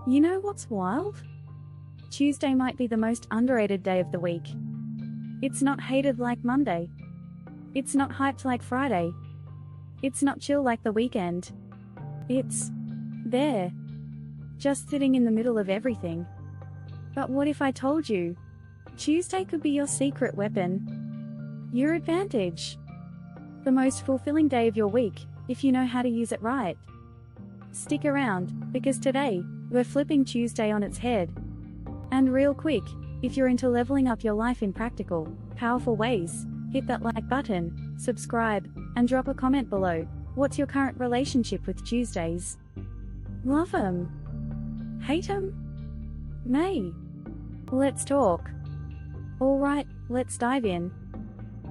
You know what's wild? Tuesday might be the most underrated day of the week. It's not hated like Monday. It's not hyped like Friday. It's not chill like the weekend. It's there, just sitting in the middle of everything. But what if I told you Tuesday could be your secret weapon? Your advantage. The most fulfilling day of your week, if you know how to use it right. Stick around, because today, we're flipping Tuesday on its head. And real quick, if you're into leveling up your life in practical, powerful ways, hit that like button, subscribe, and drop a comment below. What's your current relationship with Tuesdays? Love 'em? Hate 'em? May? Let's talk. Alright, let's dive in.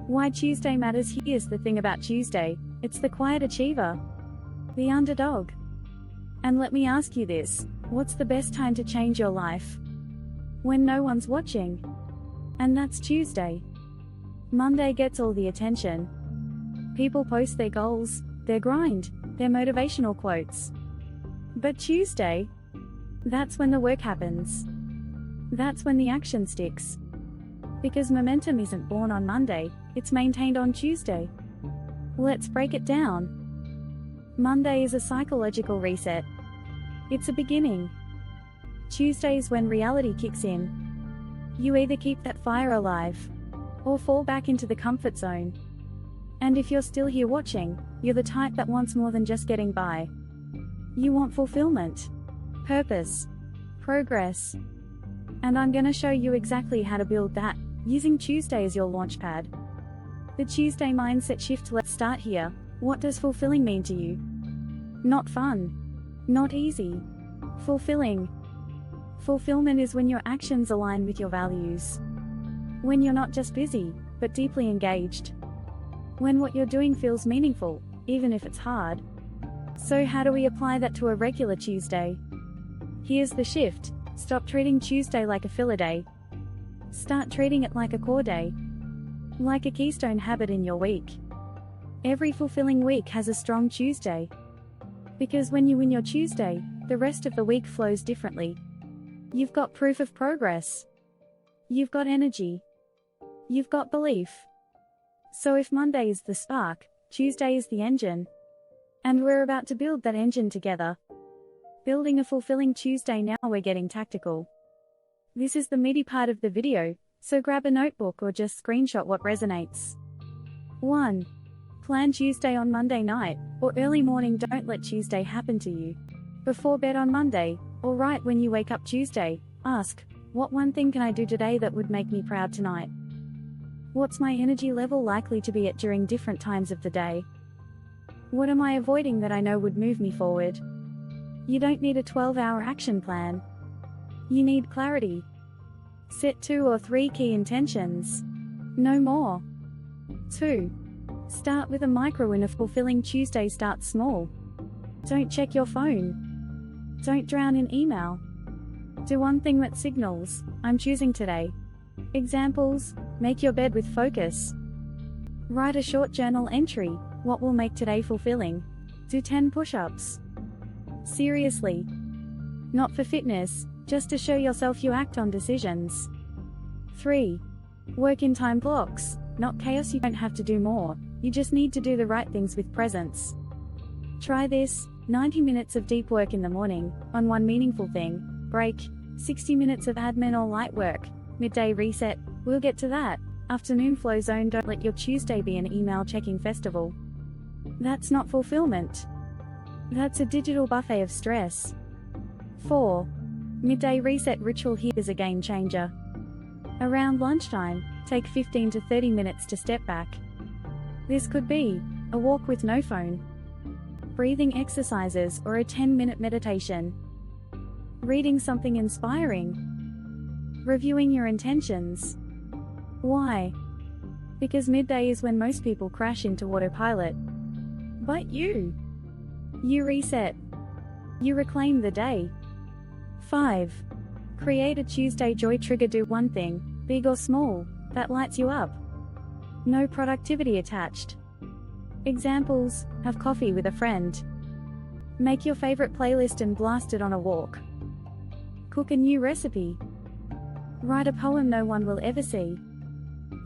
Why Tuesday matters. Here's the thing about Tuesday, it's the quiet achiever. The underdog. And let me ask you this, what's the best time to change your life? When no one's watching. And that's Tuesday. Monday gets all the attention. People post their goals, their grind, their motivational quotes. But Tuesday? That's when the work happens. That's when the action sticks. Because momentum isn't born on Monday, it's maintained on Tuesday. Let's break it down. Monday is a psychological reset. It's a beginning. Tuesday is when reality kicks in. You either keep that fire alive, or fall back into the comfort zone. And if you're still here watching, you're the type that wants more than just getting by. You want fulfillment, purpose, progress. And I'm gonna show you exactly how to build that, using Tuesday as your launchpad. The Tuesday mindset shift. Let's start here. What does fulfilling mean to you? Not fun. Not easy. Fulfilling. Fulfillment is when your actions align with your values. When you're not just busy, but deeply engaged. When what you're doing feels meaningful, even if it's hard. So how do we apply that to a regular Tuesday? Here's the shift. Stop treating Tuesday like a filler day. Start treating it like a core day. Like a keystone habit in your week. Every fulfilling week has a strong Tuesday. Because when you win your Tuesday, the rest of the week flows differently. You've got proof of progress. You've got energy. You've got belief. So if Monday is the spark, Tuesday is the engine. And we're about to build that engine together. Building a fulfilling Tuesday. Now we're getting tactical. This is the meaty part of the video, so grab a notebook or just screenshot what resonates. 1. Plan Tuesday on Monday night, or early morning. Don't let Tuesday happen to you. Before bed on Monday, or right when you wake up Tuesday, ask, what one thing can I do today that would make me proud tonight? What's my energy level likely to be at during different times of the day? What am I avoiding that I know would move me forward? You don't need a 12-hour action plan. You need clarity. Set 2 or 3 key intentions. No more. 2. Start with a micro win. A fulfilling Tuesday starts small. Don't check your phone. Don't drown in email. Do one thing that signals, I'm choosing today. Examples, make your bed with focus. Write a short journal entry, what will make today fulfilling? Do 10 push-ups. Seriously. Not for fitness, just to show yourself you act on decisions. 3. Work in time blocks, not chaos. You don't have to do more, you just need to do the right things with presence. Try this, 90 minutes of deep work in the morning, on one meaningful thing, break, 60 minutes of admin or light work, midday reset, we'll get to that, afternoon flow zone. Don't let your Tuesday be an email checking festival. That's not fulfillment. That's a digital buffet of stress. 4. Midday reset ritual. Here's a game changer. Around lunchtime, take 15 to 30 minutes to step back. This could be a walk with no phone, breathing exercises, or a 10-minute meditation. Reading something inspiring. Reviewing your intentions. Why? Because midday is when most people crash into autopilot. But you reset. You reclaim the day. 5. Create a Tuesday joy trigger. Do one thing, big or small, that lights you up. No productivity attached. Examples, have coffee with a friend. Make your favorite playlist and blast it on a walk. Cook a new recipe. Write a poem no one will ever see.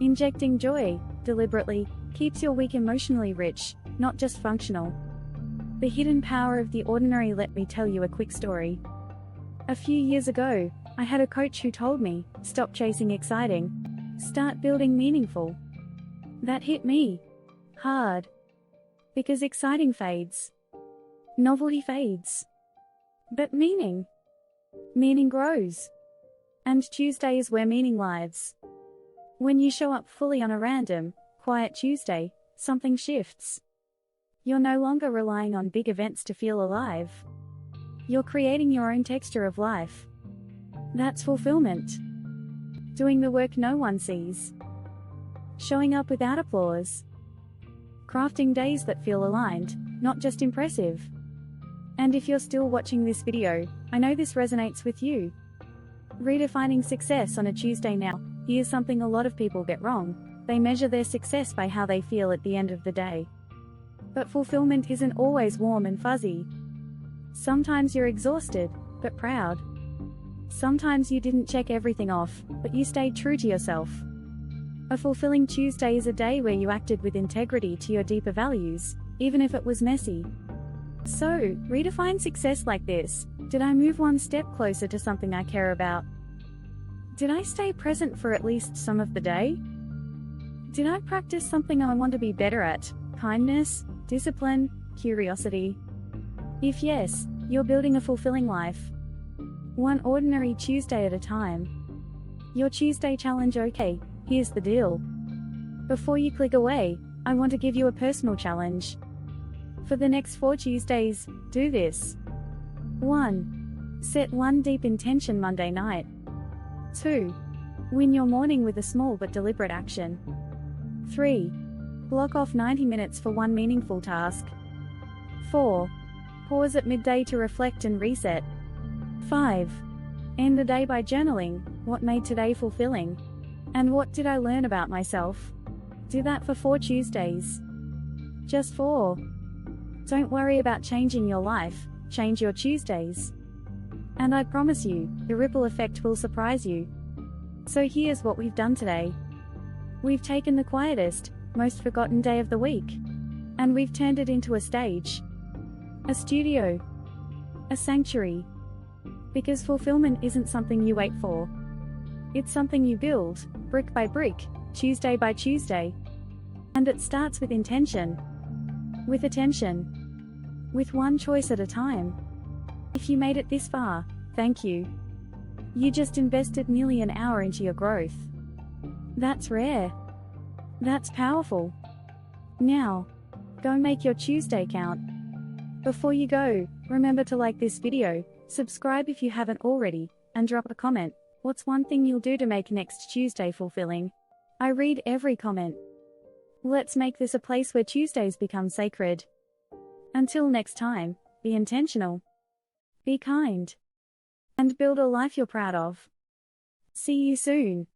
Injecting joy, deliberately, keeps your week emotionally rich, not just functional. The hidden power of the ordinary. Let me tell you a quick story. A few years ago, I had a coach who told me, stop chasing exciting. Start building meaningful. That hit me hard. Because exciting fades. Novelty fades. But meaning grows. And Tuesday is where meaning lives. When you show up fully on a random, quiet Tuesday, something shifts. You're no longer relying on big events to feel alive. You're creating your own texture of life. That's fulfillment. Doing the work no one sees. Showing up without applause. Crafting days that feel aligned, not just impressive. And if you're still watching this video, I know this resonates with you. Redefining success on a Tuesday. Now, here's something a lot of people get wrong. They measure their success by how they feel at the end of the day. But fulfillment isn't always warm and fuzzy. Sometimes you're exhausted, but proud. Sometimes you didn't check everything off, but you stayed true to yourself. A fulfilling Tuesday is a day where you acted with integrity to your deeper values, even if it was messy. So, redefine success like this. Did I move one step closer to something I care about? Did I stay present for at least some of the day? Did I practice something I want to be better at? Kindness, discipline, curiosity? If yes, you're building a fulfilling life. One ordinary Tuesday at a time. Your Tuesday challenge. Okay, here's the deal. Before you click away, I want to give you a personal challenge. For the next 4 Tuesdays, do this. 1. Set one deep intention Monday night. 2. Win your morning with a small but deliberate action. 3. Block off 90 minutes for one meaningful task. 4. Pause at midday to reflect and reset. 5. End the day by journaling, what made today fulfilling? And what did I learn about myself? Do that for 4 Tuesdays. Just 4. Don't worry about changing your life, change your Tuesdays. And I promise you, the ripple effect will surprise you. So here's what we've done today. We've taken the quietest, most forgotten day of the week, and we've turned it into a stage, a studio, a sanctuary. Because fulfillment isn't something you wait for. It's something you build, brick by brick, Tuesday by Tuesday. And it starts with intention. With attention. With one choice at a time. If you made it this far, thank you. You just invested nearly an hour into your growth. That's rare. That's powerful. Now, go make your Tuesday count. Before you go, remember to like this video, subscribe if you haven't already, and drop a comment. What's one thing you'll do to make next Tuesday fulfilling? I read every comment. Let's make this a place where Tuesdays become sacred. Until next time, be intentional, be kind, and build a life you're proud of. See you soon.